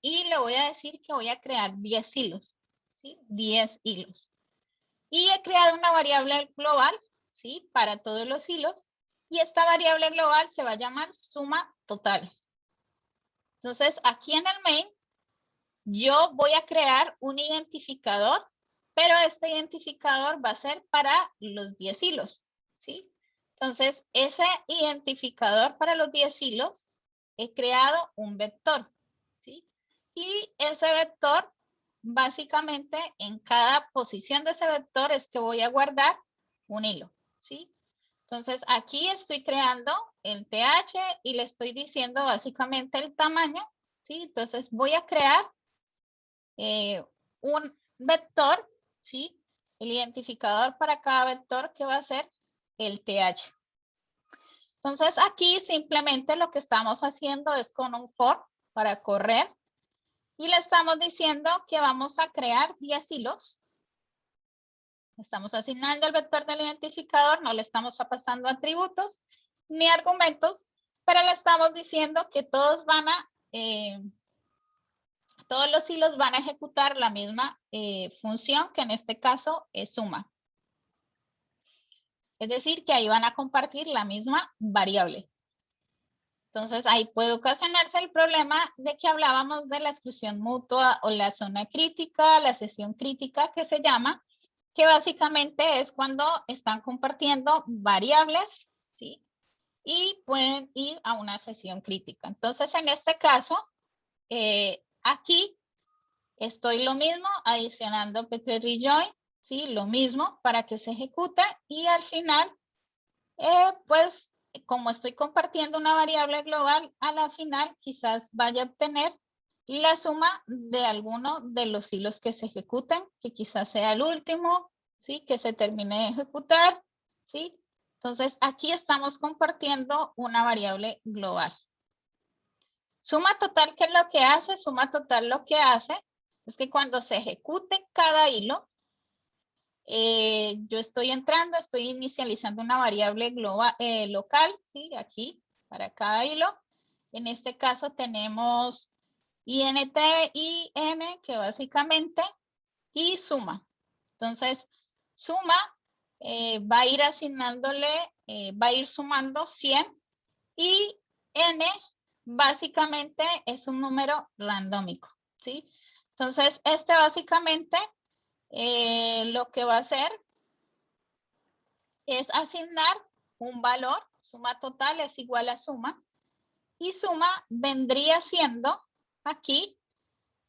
y le voy a decir que voy a crear 10 hilos, ¿sí? 10 hilos. Y he creado una variable global, ¿sí? Para todos los hilos. Y esta variable global se va a llamar suma total. Entonces, aquí en el main, yo voy a crear un identificador, pero este identificador va a ser para los 10 hilos, ¿sí? Entonces, ese identificador para los 10 hilos, he creado un vector, ¿sí? Y ese vector, básicamente, en cada posición de ese vector es que voy a guardar un hilo, ¿sí? Entonces, aquí estoy creando el TH y le estoy diciendo básicamente el tamaño, ¿sí? Entonces, voy a crear un vector, ¿sí? El identificador para cada vector que va a ser el TH. Entonces aquí simplemente lo que estamos haciendo es con un for para correr y le estamos diciendo que vamos a crear 10 hilos. Estamos asignando el vector del identificador, no le estamos pasando atributos ni argumentos, pero le estamos diciendo que todos los hilos van a ejecutar la misma función, que en este caso es suma. Es decir, que ahí van a compartir la misma variable. Entonces, ahí puede ocasionarse el problema de que hablábamos de la exclusión mutua o la zona crítica, la sesión crítica que se llama, que básicamente es cuando están compartiendo variables, ¿sí? Y pueden ir a una sesión crítica. Entonces, en este caso, aquí estoy lo mismo, adicionando Petri join, ¿sí? Lo mismo para que se ejecute y al final, pues, como estoy compartiendo una variable global, a la final quizás vaya a obtener la suma de alguno de los hilos que se ejecuten, que quizás sea el último, ¿sí? Que se termine de ejecutar, ¿sí? Entonces, aquí estamos compartiendo una variable global. Suma total, ¿qué es lo que hace? Suma total lo que hace es que cuando se ejecute cada hilo, yo estoy entrando, estoy inicializando una variable global, local, ¿sí? Aquí, para cada hilo. En este caso tenemos int, in, que básicamente, y suma. Entonces, suma va a ir asignándole, va a ir sumando 100 y n básicamente es un número randómico, ¿sí? Entonces, este básicamente lo que va a hacer es asignar un valor, suma total es igual a suma, y suma vendría siendo aquí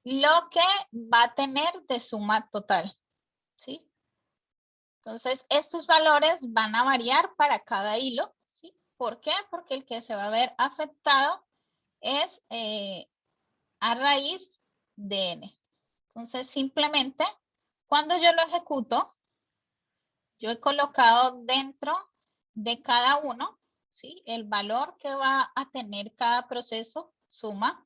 lo que va a tener de suma total, ¿sí? Entonces, estos valores van a variar para cada hilo, ¿sí? ¿Por qué? Porque el que se va a ver afectado es a raíz de n. Entonces, simplemente, cuando yo lo ejecuto, yo he colocado dentro de cada uno, ¿sí? El valor que va a tener cada proceso, suma.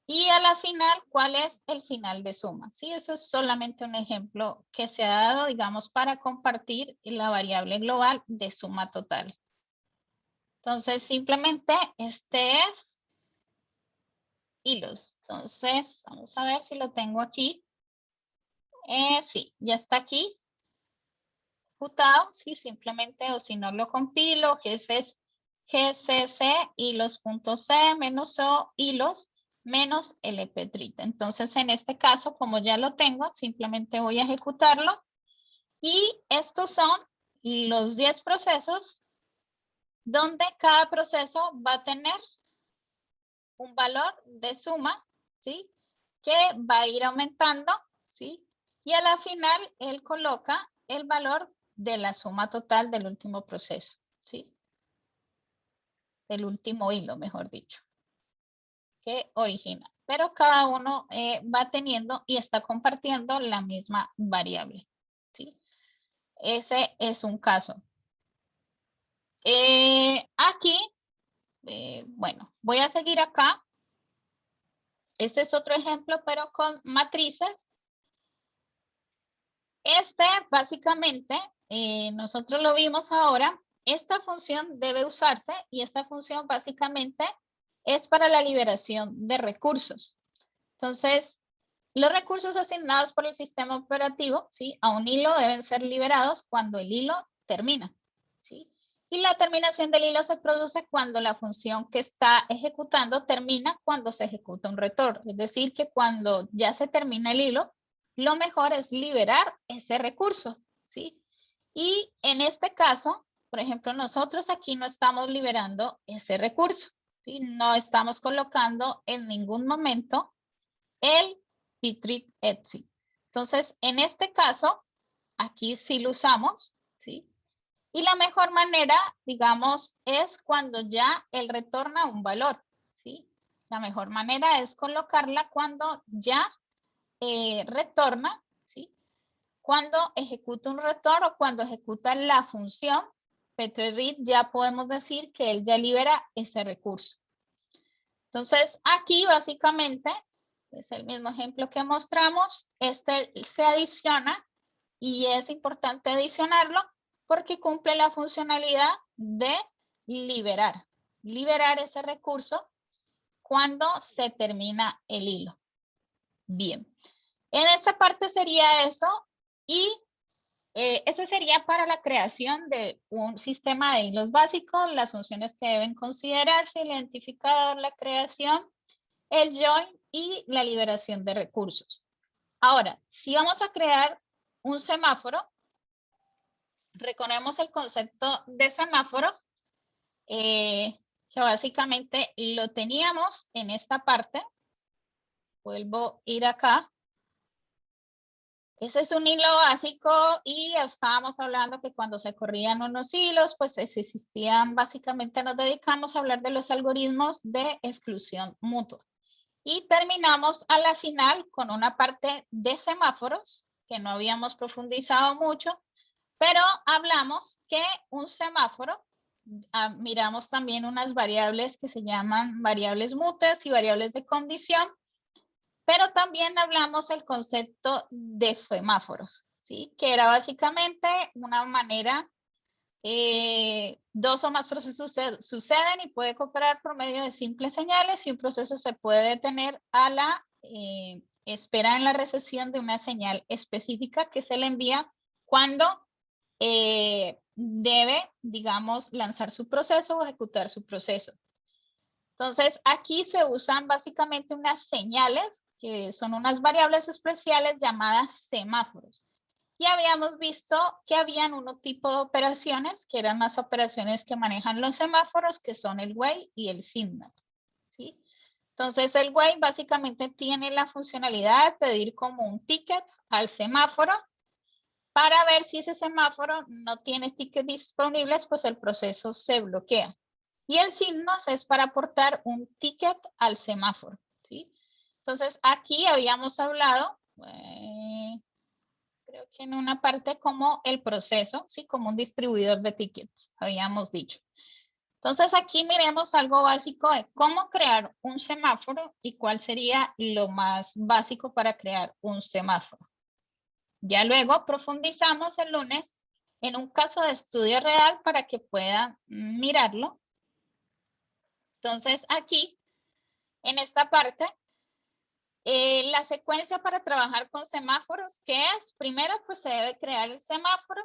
Y a la final, ¿cuál es el final de suma? Sí, eso es solamente un ejemplo que se ha dado, digamos, para compartir la variable global de suma total. Entonces, simplemente este es hilos. Entonces, vamos a ver si lo tengo aquí. Sí, ya está aquí. Ejecutado, sí, simplemente, o si no lo compilo, gcc hilos.c menos o hilos menos lptrita. Entonces, en este caso, como ya lo tengo, simplemente voy a ejecutarlo. Y estos son los 10 procesos donde cada proceso va a tener un valor de suma, ¿sí? Que va a ir aumentando, ¿sí? Y a la final, él coloca el valor de la suma total del último proceso, ¿sí? Del último hilo, mejor dicho, que origina. Pero cada uno va teniendo y está compartiendo la misma variable, ¿sí? Ese es un caso. Aquí, bueno, voy a seguir acá. Este es otro ejemplo, pero con matrices. Este, básicamente, nosotros lo vimos ahora. Esta función debe usarse y esta función básicamente es para la liberación de recursos. Entonces, los recursos asignados por el sistema operativo, ¿sí? A un hilo deben ser liberados cuando el hilo termina, ¿sí? Y la terminación del hilo se produce cuando la función que está ejecutando termina cuando se ejecuta un retorno. Es decir, que cuando ya se termina el hilo, lo mejor es liberar ese recurso, ¿sí? Y en este caso, por ejemplo, nosotros aquí no estamos liberando ese recurso, ¿sí? No estamos colocando en ningún momento el P-treat exit. Entonces, en este caso, aquí sí lo usamos, ¿sí? Y la mejor manera, digamos, es cuando ya él retorna un valor, ¿sí? La mejor manera es colocarla cuando ya retorna, ¿sí? Cuando ejecuta un retorno o cuando ejecuta la función Petri-Read, ya podemos decir que él ya libera ese recurso. Entonces, aquí básicamente, es el mismo ejemplo que mostramos, este se adiciona y es importante adicionarlo porque cumple la funcionalidad de liberar ese recurso cuando se termina el hilo. Bien, en esta parte sería eso y ese sería para la creación de un sistema de hilos básicos, las funciones que deben considerarse, el identificador, la creación, el join y la liberación de recursos. Ahora, si vamos a crear un semáforo, recordemos el concepto de semáforo, que básicamente lo teníamos en esta parte. Vuelvo a ir acá. Ese es un hilo básico y estábamos hablando que cuando se corrían unos hilos, pues existían, básicamente nos dedicamos a hablar de los algoritmos de exclusión mutua. Y terminamos a la final con una parte de semáforos, que no habíamos profundizado mucho, pero hablamos que un semáforo, miramos también unas variables que se llaman variables mutas y variables de condición, pero también hablamos del concepto de semáforos, ¿sí? Que era básicamente una manera, dos o más procesos suceden y puede cooperar por medio de simples señales y un proceso se puede detener a la espera en la recepción de una señal específica que se le envía cuando debe, digamos, lanzar su proceso o ejecutar su proceso. Entonces, aquí se usan básicamente unas señales que son unas variables especiales llamadas semáforos. Y habíamos visto que habían un tipo de operaciones, que eran las operaciones que manejan los semáforos, que son el wait y el signal, ¿sí? Entonces, el wait básicamente tiene la funcionalidad de pedir como un ticket al semáforo para ver si ese semáforo no tiene tickets disponibles, pues el proceso se bloquea. Y el signos es para aportar un ticket al semáforo, ¿sí? Entonces, aquí habíamos hablado, creo que en una parte como el proceso, ¿sí? Como un distribuidor de tickets, habíamos dicho. Entonces, aquí miremos algo básico de cómo crear un semáforo y cuál sería lo más básico para crear un semáforo. Ya luego profundizamos el lunes en un caso de estudio real para que puedan mirarlo. Entonces, aquí, en esta parte, la secuencia para trabajar con semáforos, ¿qué es? Primero, pues se debe crear el semáforo.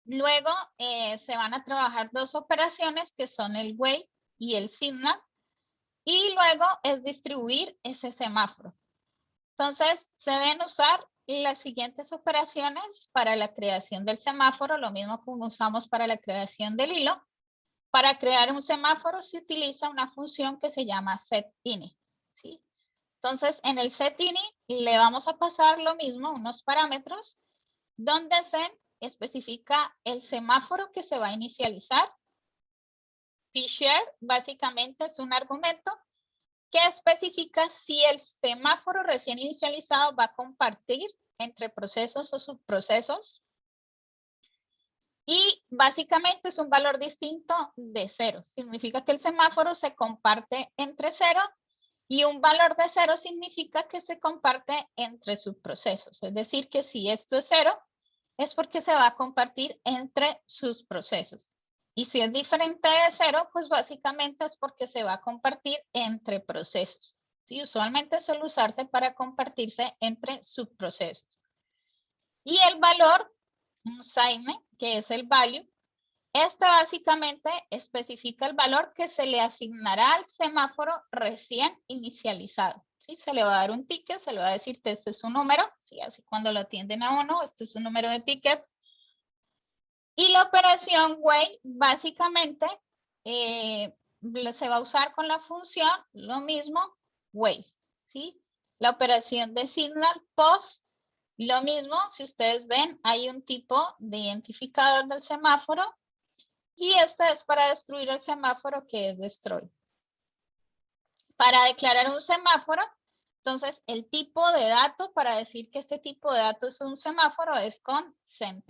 Luego, se van a trabajar dos operaciones que son el wait y el signal. Y luego es distribuir ese semáforo. Entonces, se deben usar las siguientes operaciones para la creación del semáforo, lo mismo como usamos para la creación del hilo. Para crear un semáforo se utiliza una función que se llama setInit, ¿sí? Entonces, en el setInit le vamos a pasar lo mismo, unos parámetros, donde se especifica el semáforo que se va a inicializar. Share básicamente es un argumento que especifica si el semáforo recién inicializado va a compartir entre procesos o subprocesos. Y básicamente es un valor distinto de 0. Significa que el semáforo se comparte entre 0 y un valor de 0 significa que se comparte entre subprocesos. Es decir, que si esto es 0, es porque se va a compartir entre sus procesos. Y si es diferente de 0, pues básicamente es porque se va a compartir entre procesos. ¿Sí? Usualmente suele usarse para compartirse entre subprocesos. Y el valor, un sign, que es el value, este básicamente especifica el valor que se le asignará al semáforo recién inicializado. ¿Sí? Se le va a dar un ticket, se le va a decir que este es un número, ¿sí? Así cuando lo atienden a uno, este es un número de ticket. Y la operación wait básicamente se va a usar con la función lo mismo wait, ¿sí? La operación de signal post, lo mismo, si ustedes ven, hay un tipo de identificador del semáforo y este es para destruir el semáforo que es destroy. Para declarar un semáforo, entonces el tipo de dato para decir que este tipo de dato es un semáforo es con send.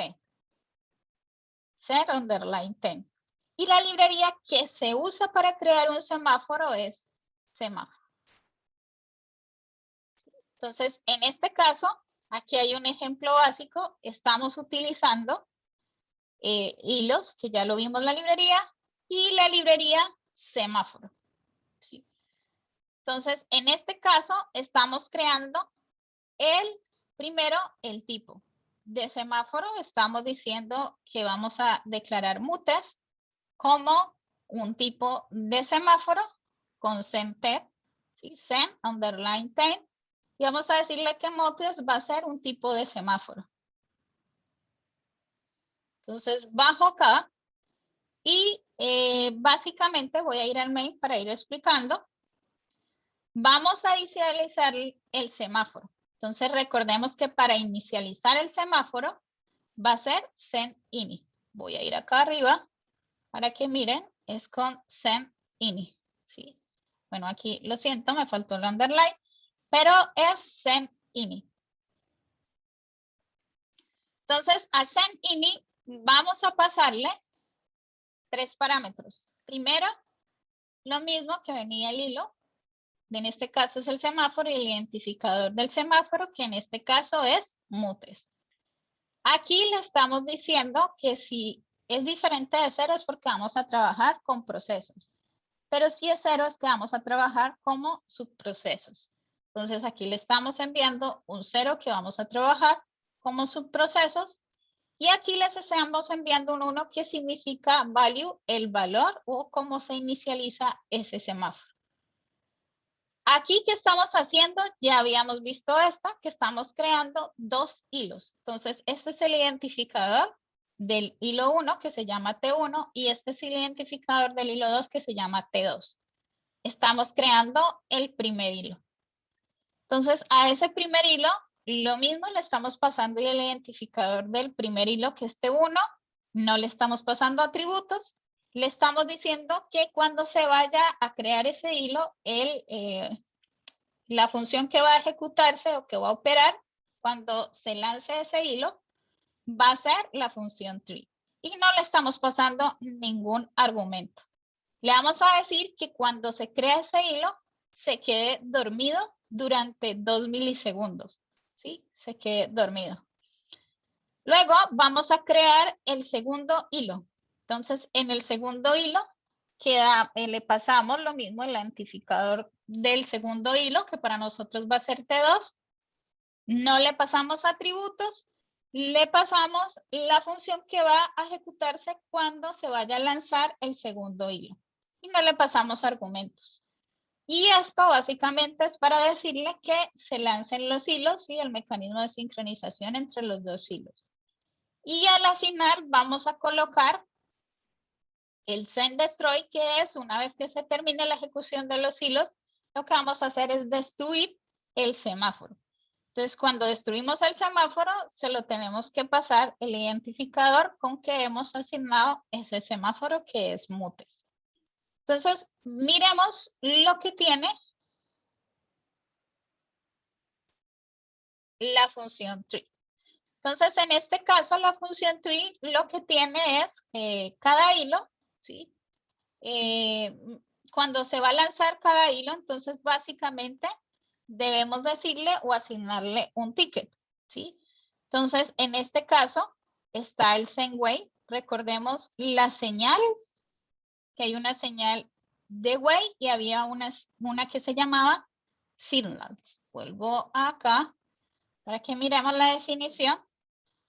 set_10. Y la librería que se usa para crear un semáforo es semáforo. Entonces, en este caso, aquí hay un ejemplo básico. Estamos utilizando hilos, que ya lo vimos en la librería, y la librería semáforo. ¿Sí? Entonces, en este caso, estamos creando primero el tipo de semáforo. Estamos diciendo que vamos a declarar mutes como un tipo de semáforo con send_10, ¿sí? Send_10. Y vamos a decirle que mutes va a ser un tipo de semáforo. Entonces, bajo acá y básicamente voy a ir al main para ir explicando. Vamos a inicializar el semáforo. Entonces, recordemos que para inicializar el semáforo va a ser send_ini. Voy a ir acá arriba para que miren, es con send_ini. ¿Sí? Bueno, aquí lo siento, me faltó el underline, pero es send_ini. Entonces, a send_ini vamos a pasarle 3 parámetros. Primero, lo mismo que venía el hilo. En este caso es el semáforo y el identificador del semáforo, que en este caso es mutes. Aquí le estamos diciendo que si es diferente de 0 es porque vamos a trabajar con procesos. Pero si es 0 es que vamos a trabajar como subprocesos. Entonces aquí le estamos enviando un 0 que vamos a trabajar como subprocesos. Y aquí les estamos enviando un 1 que significa value, el valor o cómo se inicializa ese semáforo. Aquí, ¿qué estamos haciendo? Ya habíamos visto esta, que estamos creando 2 hilos. Entonces, este es el identificador del hilo 1, que se llama T1, y este es el identificador del hilo 2, que se llama T2. Estamos creando el primer hilo. Entonces, a ese primer hilo, lo mismo le estamos pasando y el identificador del primer hilo, que es T1, no le estamos pasando atributos, le estamos diciendo que cuando se vaya a crear ese hilo, la función que va a ejecutarse o que va a operar cuando se lance ese hilo va a ser la función tree. Y no le estamos pasando ningún argumento. Le vamos a decir que cuando se crea ese hilo, se quede dormido durante 2 milisegundos. ¿Sí? Se quede dormido. Luego vamos a crear el segundo hilo. Entonces, en el segundo hilo le pasamos lo mismo, el identificador del segundo hilo, que para nosotros va a ser T2. No le pasamos atributos, le pasamos la función que va a ejecutarse cuando se vaya a lanzar el segundo hilo. Y no le pasamos argumentos. Y esto básicamente es para decirle que se lancen los hilos y el mecanismo de sincronización entre los 2 hilos. Y a la final vamos a colocar el send_destroy, que es una vez que se termine la ejecución de los hilos, lo que vamos a hacer es destruir el semáforo. Entonces, cuando destruimos el semáforo, se lo tenemos que pasar el identificador con que hemos asignado ese semáforo, que es mutes. Entonces, miremos lo que tiene la función tree. Entonces, en este caso, la función tree lo que tiene es cada hilo, ¿sí? Cuando se va a lanzar cada hilo, entonces básicamente debemos decirle o asignarle un ticket, ¿sí? Entonces, en este caso está el send_way. Recordemos la señal, que hay una señal de way y había una que se llamaba signals. Vuelvo acá para que miremos la definición.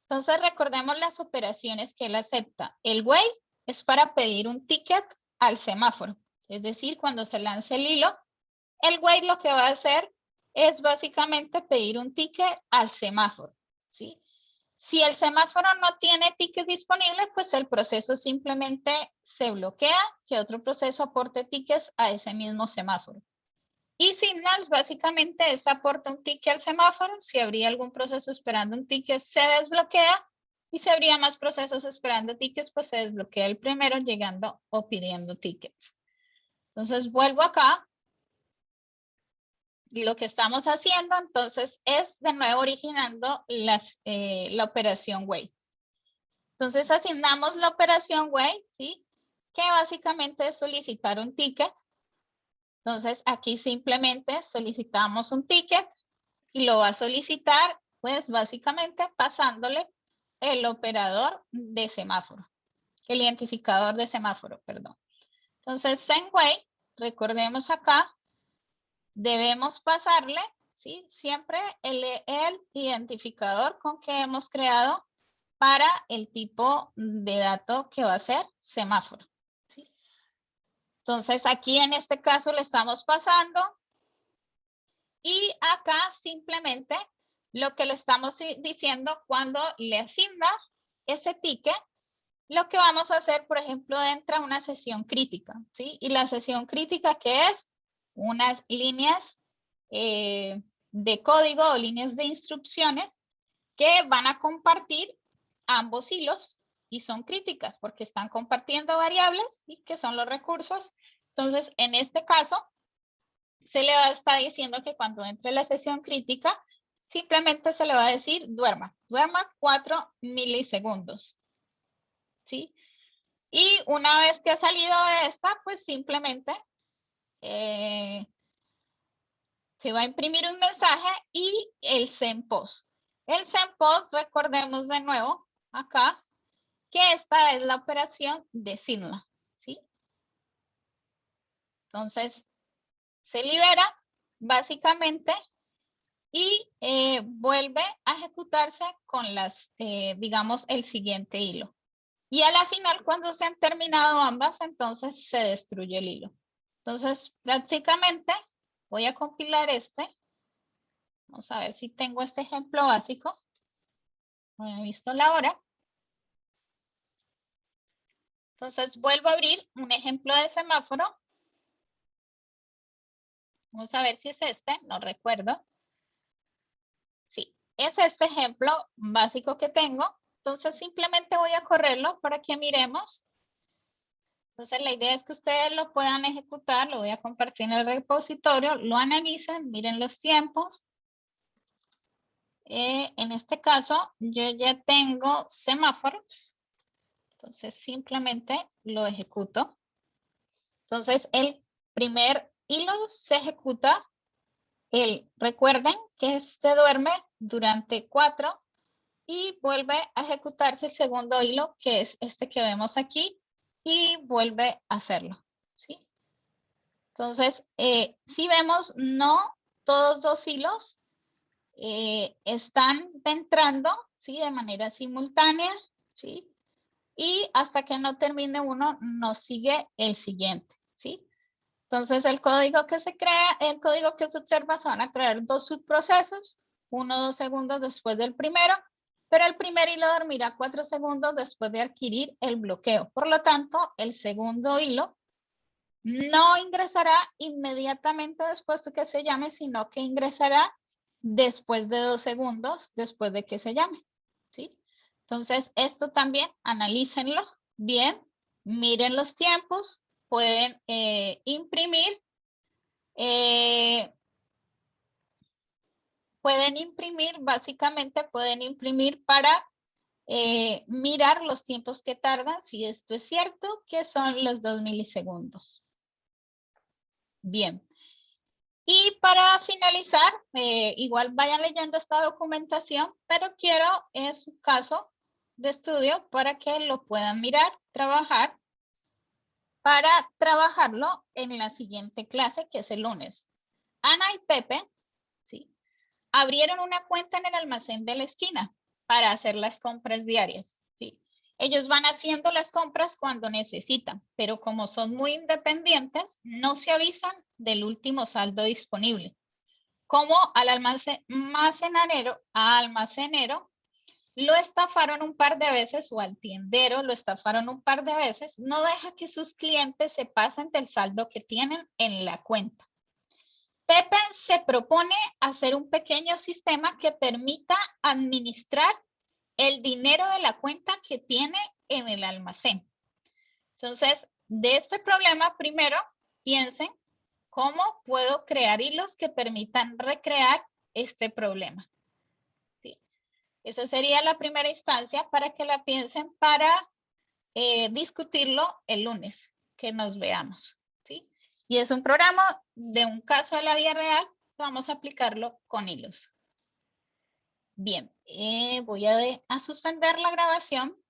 Entonces, recordemos las operaciones que él acepta. El way es para pedir un ticket al semáforo. Es decir, cuando se lance el hilo, el wait lo que va a hacer es básicamente pedir un ticket al semáforo, ¿sí? Si el semáforo no tiene tickets disponibles, pues el proceso simplemente se bloquea, que otro proceso aporte tickets a ese mismo semáforo. Y signals básicamente es aporta un ticket al semáforo. Si habría algún proceso esperando un ticket, se desbloquea. Y si habría más procesos esperando tickets, pues se desbloquea el primero llegando o pidiendo tickets. Entonces vuelvo acá. Y lo que estamos haciendo entonces es de nuevo originando la operación wait. Entonces asignamos la operación wait, ¿sí? Que básicamente es solicitar un ticket. Entonces aquí simplemente solicitamos un ticket y lo va a solicitar, pues básicamente pasándole el operador de semáforo, el identificador de semáforo, perdón. Entonces, send wait, recordemos acá, debemos pasarle, ¿sí? Siempre el identificador con que hemos creado para el tipo de dato que va a ser semáforo, ¿sí? Entonces, aquí en este caso le estamos pasando y acá simplemente lo que le estamos diciendo cuando le asigna ese ticket, lo que vamos a hacer, por ejemplo, entra una sesión crítica, ¿sí? Y la sesión crítica, ¿qué es? Unas líneas de código o líneas de instrucciones que van a compartir ambos hilos y son críticas porque están compartiendo variables y que son los recursos. Entonces, en este caso, se le va a estar diciendo que cuando entre la sesión crítica, simplemente se le va a decir duerma 4 milisegundos, ¿sí? Y una vez que ha salido de esta, pues simplemente se va a imprimir un mensaje y el send post. El send post, recordemos de nuevo acá, que esta es la operación de Sinla, ¿sí? Entonces, se libera básicamente y vuelve a ejecutarse con las, digamos, el siguiente hilo. Y a la final, cuando se han terminado ambas, entonces se destruye el hilo. Entonces, prácticamente voy a compilar este. Vamos a ver si tengo este ejemplo básico. No he visto la hora. Entonces, vuelvo a abrir un ejemplo de semáforo. Vamos a ver si es este, no recuerdo. Sí, es este ejemplo básico que tengo. Entonces, simplemente voy a correrlo para que miremos. Entonces, la idea es que ustedes lo puedan ejecutar. Lo voy a compartir en el repositorio. Lo analicen, miren los tiempos. En este caso, yo ya tengo semáforos. Entonces, simplemente lo ejecuto. Entonces, el primer hilo se ejecuta. Recuerden que este duerme durante 4 y vuelve a ejecutarse el segundo hilo, que es este que vemos aquí, y vuelve a hacerlo, ¿sí? Entonces, si vemos, no todos dos hilos están entrando, ¿sí? De manera simultánea, ¿sí? Y hasta que no termine uno, nos sigue el siguiente, ¿sí? Entonces, el código que se crea, el código que se observa, se van a crear dos subprocesos, 1 o 2 segundos después del primero, pero el primer hilo dormirá 4 segundos después de adquirir el bloqueo. Por lo tanto, el segundo hilo no ingresará inmediatamente después de que se llame, sino que ingresará después de 2 segundos después de que se llame, ¿sí? Entonces, esto también analícenlo bien, miren los tiempos, pueden imprimir básicamente pueden imprimir para mirar los tiempos que tardan, si esto es cierto, que son los 2 milisegundos. Bien. Y para finalizar, igual vayan leyendo esta documentación, pero quiero su caso de estudio para que lo puedan mirar, trabajar, para trabajarlo en la siguiente clase, que es el lunes. Ana y Pepe, ¿sí? Abrieron una cuenta en el almacén de la esquina para hacer las compras diarias, ¿sí? Ellos van haciendo las compras cuando necesitan, pero como son muy independientes, no se avisan del último saldo disponible. Como al almacenero lo estafaron un par de veces o al tiendero lo estafaron un par de veces, no deja que sus clientes se pasen del saldo que tienen en la cuenta. Pepe se propone hacer un pequeño sistema que permita administrar el dinero de la cuenta que tiene en el almacén. Entonces, de este problema, primero piensen cómo puedo crear hilos que permitan recrear este problema, ¿sí? Esa sería la primera instancia para que la piensen para discutirlo el lunes que nos veamos, ¿sí? Y es un programa de un caso de la vida real, vamos a aplicarlo con hilos. Bien, voy a suspender la grabación.